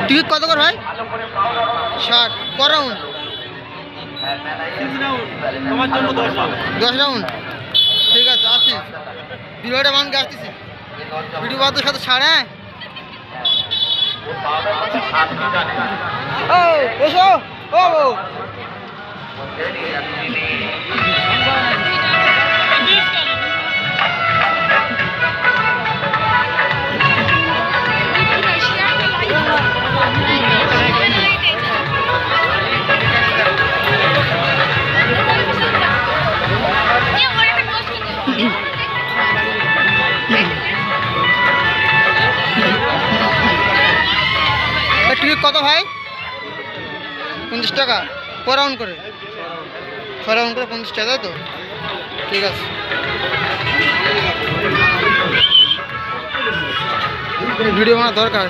Ticket কত করে ভাই? 60 ক রাউন্ড? 10 রাউন্ড। ঠিক আছে, আসিস ভিডিওটা বানকে আসতেছি। ভিডিও বাদের সাথে ছাড়। হ্যাঁ এসো। ও টিকিট কত ভাই? 50 টাকা ক রাউন্ড করে? 6 রাউন্ড করে 50 টাকা, তাই তো? ঠিক আছে। ভিডিও বানার দরকার।